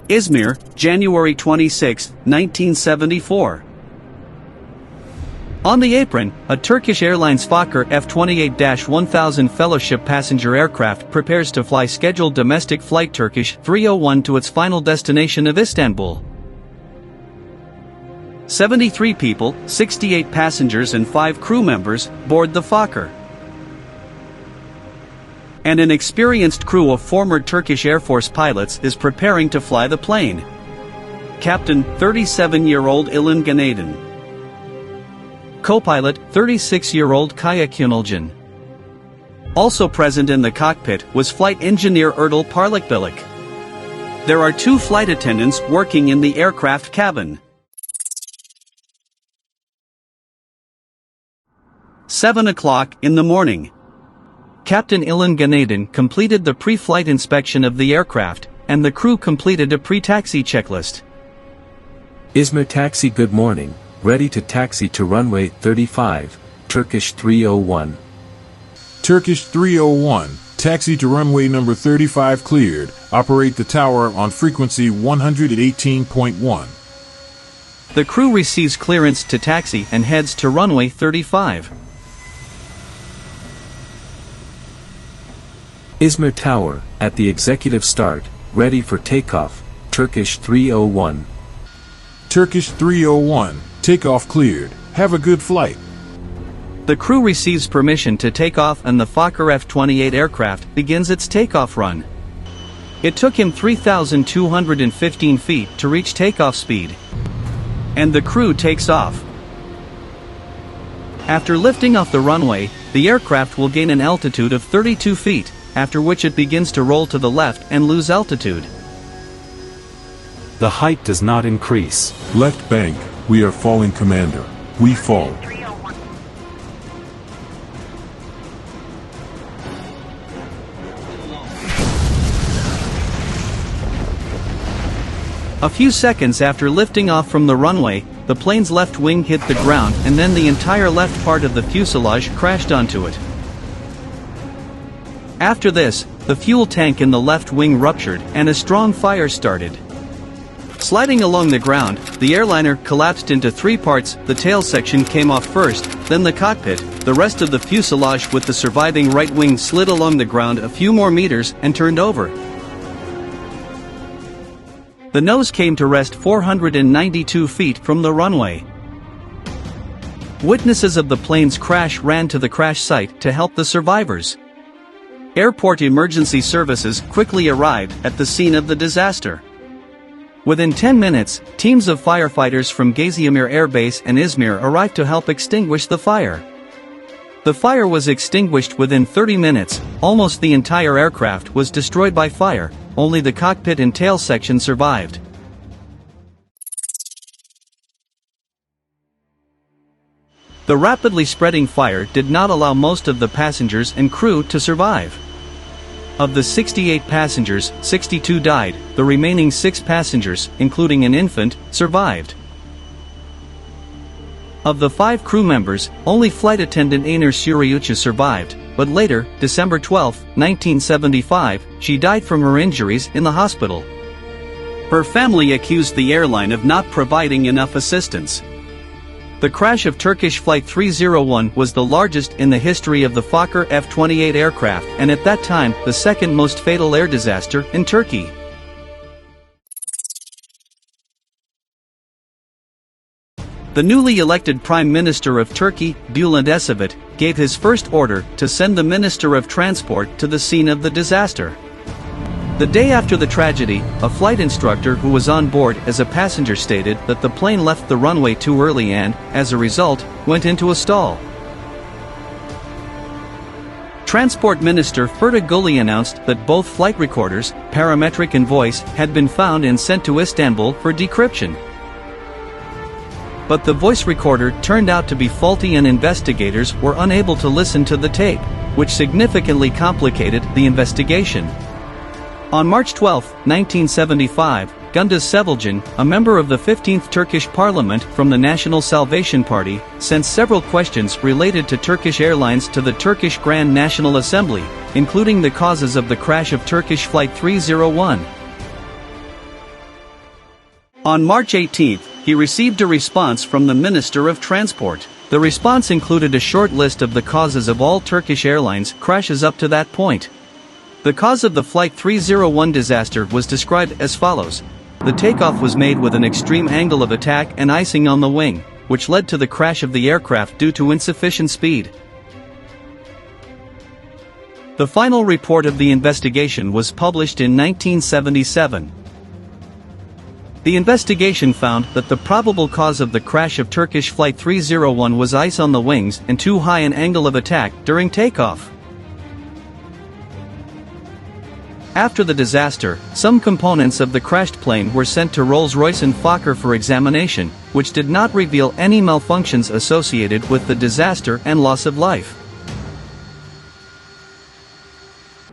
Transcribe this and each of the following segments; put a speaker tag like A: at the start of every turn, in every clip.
A: Izmir, January 26, 1974. On the apron, a Turkish Airlines Fokker F-28-1000 fellowship passenger aircraft prepares to fly scheduled domestic flight Turkish 301 to its final destination of Istanbul. 73 people, 68 passengers and 5 crew members, board the Fokker. And an experienced crew of former Turkish Air Force pilots is preparing to fly the plane. Captain, 37-year-old İlhan Günaydın. Co-pilot, 36-year-old Kaya Kunalcan. Also present in the cockpit was flight engineer Erdal Parlakbilik. There are 2 flight attendants working in the aircraft cabin. 7 o'clock in the morning. Captain İlhan Günaydın completed the pre-flight inspection of the aircraft, and the crew completed a pre-taxi checklist.
B: Izmir taxi, good morning, ready to taxi to runway 35, Turkish 301.
C: Turkish 301, taxi to runway number 35 cleared, operate the tower on frequency 118.1.
A: The crew receives clearance to taxi and heads to runway 35.
B: Izmir Tower, at the executive start, ready for takeoff, Turkish 301.
C: Turkish 301, takeoff cleared, have a good flight.
A: The crew receives permission to take off and the Fokker F-28 aircraft begins its takeoff run. It took him 3,215 feet to reach takeoff speed. And the crew takes off. After lifting off the runway, the aircraft will gain an altitude of 32 feet. After which it begins to roll to the left and lose altitude.
D: The height does not increase.
C: Left bank, we are falling, Commander. We fall.
A: A few seconds after lifting off from the runway, the plane's left wing hit the ground and then the entire left part of the fuselage crashed onto it. After this, the fuel tank in the left wing ruptured and a strong fire started. Sliding along the ground, the airliner collapsed into 3 parts. The tail section came off first, then the cockpit. The rest of the fuselage with the surviving right wing slid along the ground a few more meters and turned over. The nose came to rest 492 feet from the runway. Witnesses of the plane's crash ran to the crash site to help the survivors. Airport emergency services quickly arrived at the scene of the disaster. Within 10 minutes, teams of firefighters from Gaziemir Air Base and Izmir arrived to help extinguish the fire. The fire was extinguished within 30 minutes, almost the entire aircraft was destroyed by fire, only the cockpit and tail section survived. The rapidly spreading fire did not allow most of the passengers and crew to survive. Of the 68 passengers, 62 died, the remaining 6 passengers, including an infant, survived. Of the 5 crew members, only flight attendant Aynur Suriucu survived, but later, December 12, 1975, she died from her injuries in the hospital. Her family accused the airline of not providing enough assistance. The crash of Turkish Flight 301 was the largest in the history of the Fokker F-28 aircraft and at that time the second most fatal air disaster in Turkey. The newly elected Prime Minister of Turkey, Bülent Ecevit, gave his first order to send the Minister of Transport to the scene of the disaster. The day after the tragedy, a flight instructor who was on board as a passenger stated that the plane left the runway too early and, as a result, went into a stall. Transport Minister Fethullah Gülen announced that both flight recorders, parametric and voice, had been found and sent to Istanbul for decryption. But the voice recorder turned out to be faulty and investigators were unable to listen to the tape, which significantly complicated the investigation. On March 12, 1975, Gündüz Sevilcan, a member of the 15th Turkish Parliament from the National Salvation Party, sent several questions related to Turkish Airlines to the Turkish Grand National Assembly, including the causes of the crash of Turkish Flight 301. On March 18, he received a response from the Minister of Transport. The response included a short list of the causes of all Turkish Airlines crashes up to that point. The cause of the Flight 301 disaster was described as follows. The takeoff was made with an extreme angle of attack and icing on the wing, which led to the crash of the aircraft due to insufficient speed. The final report of the investigation was published in 1977. The investigation found that the probable cause of the crash of Turkish Flight 301 was ice on the wings and too high an angle of attack during takeoff. After the disaster, some components of the crashed plane were sent to Rolls-Royce and Fokker for examination, which did not reveal any malfunctions associated with the disaster and loss of life.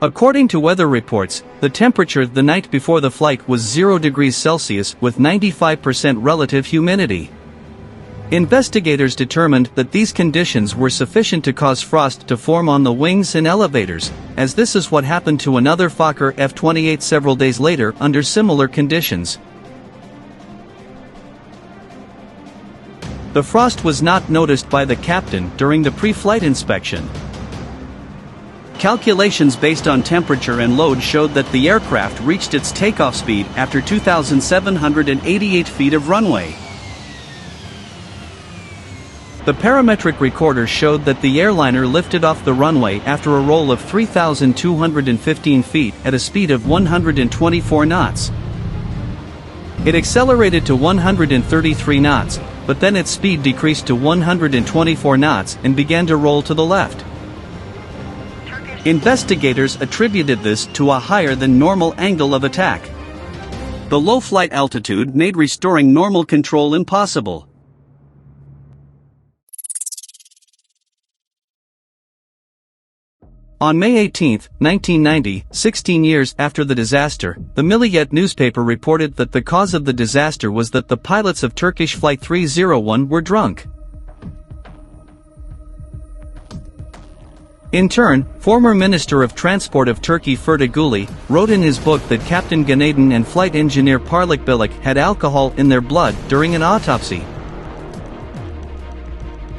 A: According to weather reports, the temperature the night before the flight was 0 degrees Celsius with 95% relative humidity. Investigators determined that these conditions were sufficient to cause frost to form on the wings and elevators, as this is what happened to another Fokker F-28 several days later under similar conditions. The frost was not noticed by the captain during the pre-flight inspection. Calculations based on temperature and load showed that the aircraft reached its takeoff speed after 2,788 feet of runway. The parametric recorder showed that the airliner lifted off the runway after a roll of 3,215 feet at a speed of 124 knots. It accelerated to 133 knots, but then its speed decreased to 124 knots and began to roll to the left. Investigators attributed this to a higher than normal angle of attack. The low flight altitude made restoring normal control impossible. On May 18, 1990, 16 years after the disaster, the Milliyet newspaper reported that the cause of the disaster was that the pilots of Turkish Flight 301 were drunk. In turn, former Minister of Transport of Turkey Ferdi Guli wrote in his book that Captain Günaydın and flight engineer Parlak Bilik had alcohol in their blood during an autopsy.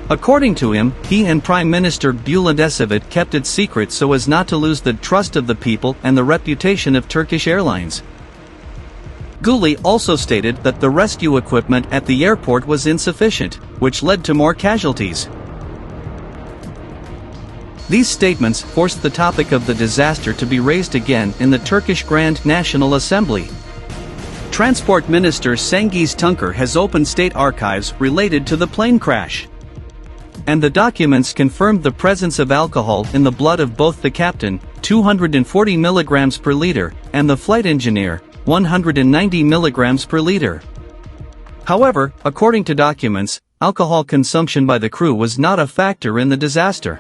A: According to him, he and Prime Minister Bülent Ecevit kept it secret so as not to lose the trust of the people and the reputation of Turkish Airlines. Guli also stated that the rescue equipment at the airport was insufficient, which led to more casualties. These statements forced the topic of the disaster to be raised again in the Turkish Grand National Assembly. Transport Minister Cengiz Tuncer has opened state archives related to the plane crash. And the documents confirmed the presence of alcohol in the blood of both the captain, 240 milligrams per liter, and the flight engineer, 190 milligrams per liter. However, according to documents, alcohol consumption by the crew was not a factor in the disaster.